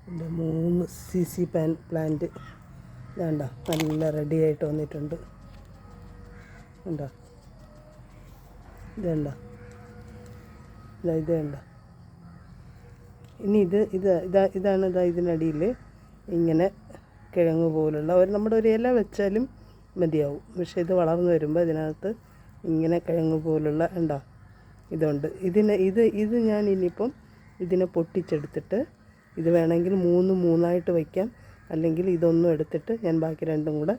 എൻ്റെ 3 CC plant വേണ്ട നല്ല റെഡി ആയിട്ട് വന്നിട്ടുണ്ട്. ഉണ്ടോ? ഇതുണ്ട, ഇതുണ്ട. ഇനി ഇതാണ് ഇതിനടിയിൽ ഇങ്ങനെ കിഴങ്ങ് പോലുള്ള നമ്മുടെ ഒരു ഇല വെച്ചാലും മതിയാവും. പക്ഷേ ഇത് വളർന്നു വരുമ്പോൾ ഇതിനകത്ത് ഇങ്ങനെ കിഴങ്ങ് പോലുള്ള ഉണ്ടോ ഇതുണ്ട്. ഇത് ഞാൻ ഇനിയിപ്പം ഇതിനെ പൊട്ടിച്ചെടുത്തിട്ട് ഇത് വേണമെങ്കിൽ 3 വയ്ക്കാം, അല്ലെങ്കിൽ ഇതൊന്നും എടുത്തിട്ട് ഞാൻ ബാക്കി രണ്ടും കൂടെ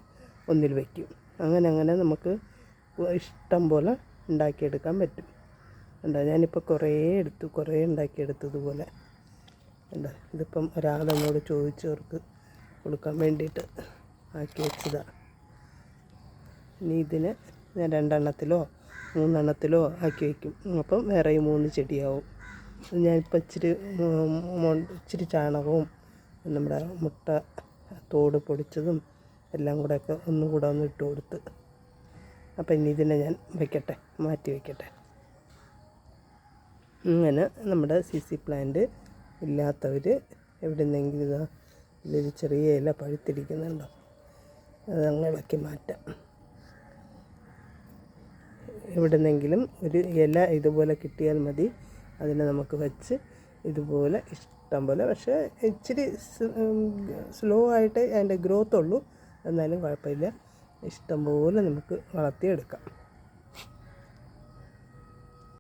ഒന്നിൽ വയ്ക്കും. അങ്ങനെ നമുക്ക് ഇഷ്ടം പോലെ ഉണ്ടാക്കിയെടുക്കാൻ പറ്റും. ഉണ്ടോ? ഞാനിപ്പോൾ കുറേ ഉണ്ടാക്കിയെടുത്തതുപോലെ. ഉണ്ടോ? ഇതിപ്പം ഒരാളെന്നോട് ചോദിച്ചവർക്ക് കൊടുക്കാൻ വേണ്ടിയിട്ട് ആക്കി വെച്ചതാണ്. ഇനി ഇതിനെ ഞാൻ 2 എണ്ണത്തിലോ 3 എണ്ണത്തിലോ ആക്കി വയ്ക്കും. അപ്പം വേറെ 3 ചെടിയാവും. ഞാനിപ്പോൾ ഇച്ചിരി ചാണകവും നമ്മുടെ മുട്ട തോട് പൊടിച്ചതും എല്ലാം കൂടെയൊക്കെ ഒന്നും കൂടെ ഒന്ന് ഇട്ട് കൊടുത്ത്. അപ്പം ഇനി ഇതിനെ ഞാൻ മാറ്റി വയ്ക്കട്ടെ. ഇങ്ങനെ നമ്മുടെ CC പ്ലാന്റ് ഇല്ലാത്തവർ എവിടെന്നെങ്കിലും ഇതിൽ ചെറിയ ഇല പഴുത്തിരിക്കുന്നുണ്ടോ, അതങ്ങ് ഇളക്കി മാറ്റാം. എവിടെന്നെങ്കിലും ഒരു ഇല ഇതുപോലെ കിട്ടിയാൽ മതി. അതിനെ നമുക്ക് വെച്ച് ഇതുപോലെ ഇഷ്ടം പോലെ, പക്ഷേ ഇച്ചിരി സ്ലോ ആയിട്ട് അതിൻ്റെ ഗ്രോത്ത് ഉള്ളൂ, എന്നാലും കുഴപ്പമില്ല. ഇഷ്ടം പോലെ നമുക്ക് വളർത്തിയെടുക്കാം.